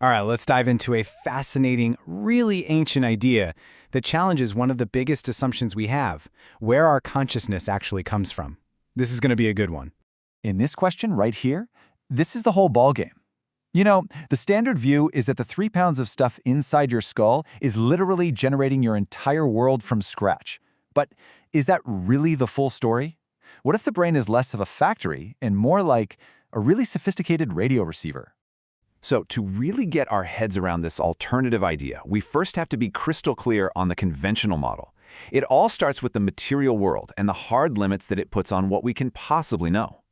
All right, let's dive into a fascinating, really ancient idea that challenges one of the biggest assumptions we have, where our consciousness actually comes from. This is going to be a good one. In this question right here, this is the whole ballgame. You know, the standard view is that the 3 pounds of stuff inside your skull is literally generating your entire world from scratch. But is that really the full story? What if the brain is less of a factory and more like a really sophisticated radio receiver? So to really get our heads around this alternative idea, we first have to be crystal clear on the conventional model. It all starts with the material world and the hard limits that it puts on what we can possibly know.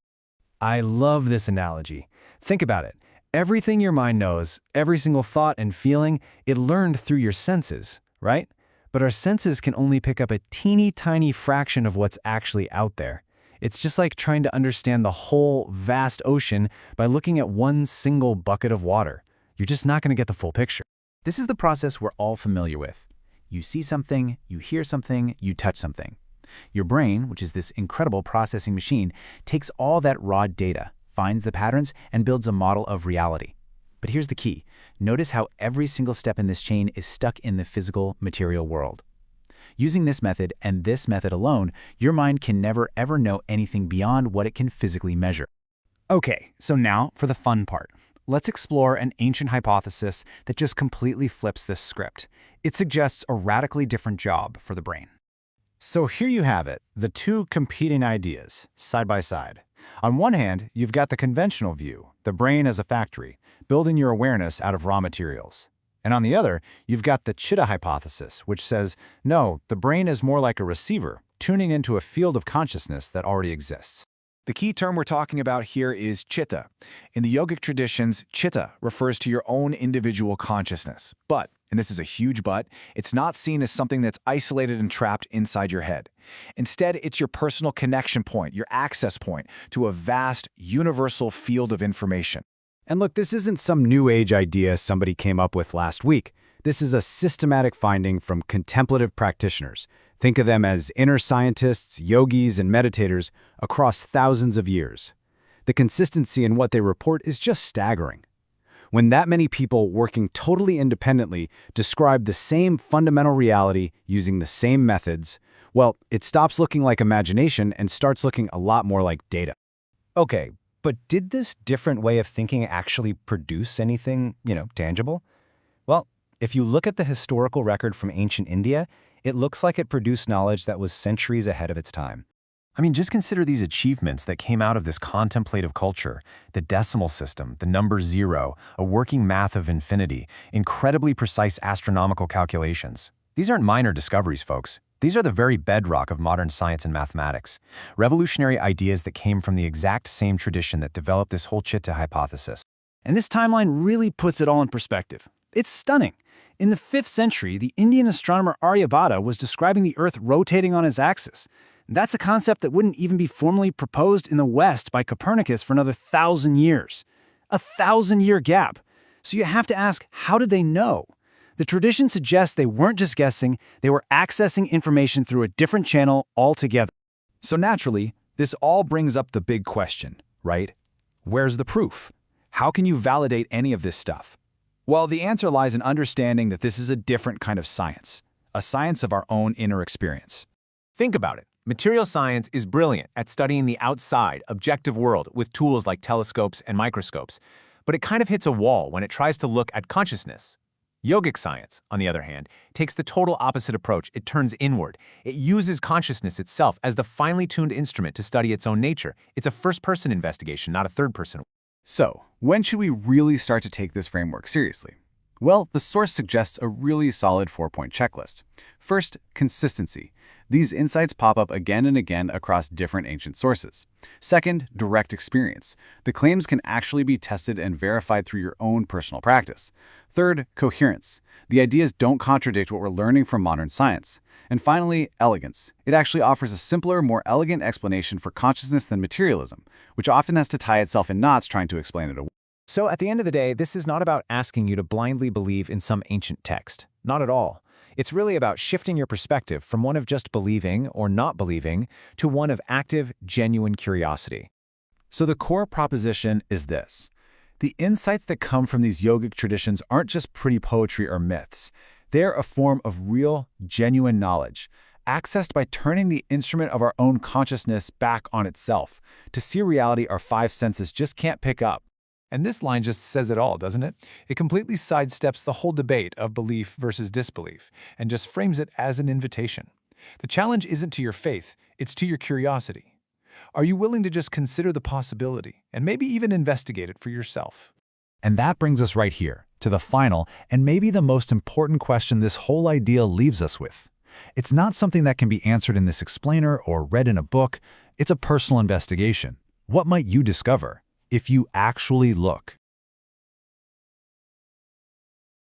I love this analogy. Think about it. Everything your mind knows, every single thought and feeling, it learned through your senses, right? But our senses can only pick up a teeny tiny fraction of what's actually out there. It's just like trying to understand the whole vast ocean by looking at one single bucket of water. You're just not going to get the full picture. This is the process we're all familiar with. You see something, you hear something, you touch something. Your brain, which is this incredible processing machine, takes all that raw data, finds the patterns, and builds a model of reality. But here's the key. Notice how every single step in this chain is stuck in the physical, material world. Using this method and this method alone, your mind can never ever know anything beyond what it can physically measure. Okay, so now for the fun part. Let's explore an ancient hypothesis that just completely flips this script. It suggests a radically different job for the brain. So here you have it, the two competing ideas, side by side. On one hand, you've got the conventional view, the brain as a factory, building your awareness out of raw materials. And on the other, you've got the Chitta Hypothesis, which says, no, the brain is more like a receiver, tuning into a field of consciousness that already exists. The key term we're talking about here is chitta. In the yogic traditions, chitta refers to your own individual consciousness. But, and this is a huge but, it's not seen as something that's isolated and trapped inside your head. Instead, it's your personal connection point, your access point to a vast, universal field of information. And look, this isn't some new age idea somebody came up with last week. This is a systematic finding from contemplative practitioners. Think of them as inner scientists, yogis, and meditators across thousands of years. The consistency in what they report is just staggering. When that many people working totally independently describe the same fundamental reality using the same methods, well, it stops looking like imagination and starts looking a lot more like data. Okay, but did this different way of thinking actually produce anything, tangible? Well, if you look at the historical record from ancient India, it looks like it produced knowledge that was centuries ahead of its time. I mean, just consider these achievements that came out of this contemplative culture: the decimal system, the number 0, a working math of infinity, incredibly precise astronomical calculations. These aren't minor discoveries, folks. These are the very bedrock of modern science and mathematics. Revolutionary ideas that came from the exact same tradition that developed this whole Chitta hypothesis. And this timeline really puts it all in perspective. It's stunning. In the 5th century, the Indian astronomer Aryabhata was describing the Earth rotating on its axis. That's a concept that wouldn't even be formally proposed in the West by Copernicus for another 1,000 years. A 1,000-year gap. So you have to ask, how did they know? The tradition suggests they weren't just guessing, they were accessing information through a different channel altogether. So naturally, this all brings up the big question, right? Where's the proof? How can you validate any of this stuff? Well, the answer lies in understanding that this is a different kind of science, a science of our own inner experience. Think about it. Material science is brilliant at studying the outside, objective world with tools like telescopes and microscopes, but it kind of hits a wall when it tries to look at consciousness. Yogic science, on the other hand, takes the total opposite approach. It turns inward. It uses consciousness itself as the finely tuned instrument to study its own nature. It's a first-person investigation, not a third-person. So, when should we really start to take this framework seriously? Well, the source suggests a really solid 4-point checklist. First, consistency. These insights pop up again and again across different ancient sources. Second, direct experience. The claims can actually be tested and verified through your own personal practice. Third, coherence. The ideas don't contradict what we're learning from modern science. And finally, elegance. It actually offers a simpler, more elegant explanation for consciousness than materialism, which often has to tie itself in knots trying to explain it away. So at the end of the day, this is not about asking you to blindly believe in some ancient text. Not at all. It's really about shifting your perspective from one of just believing or not believing to one of active, genuine curiosity. So the core proposition is this. The insights that come from these yogic traditions aren't just pretty poetry or myths. They're a form of real, genuine knowledge, accessed by turning the instrument of our own consciousness back on itself, to see a reality our five senses just can't pick up. And this line just says it all, doesn't it? It completely sidesteps the whole debate of belief versus disbelief and just frames it as an invitation. The challenge isn't to your faith, it's to your curiosity. Are you willing to just consider the possibility and maybe even investigate it for yourself? And that brings us right here, to the final and maybe the most important question this whole idea leaves us with. It's not something that can be answered in this explainer or read in a book. It's a personal investigation. What might you discover if you actually look?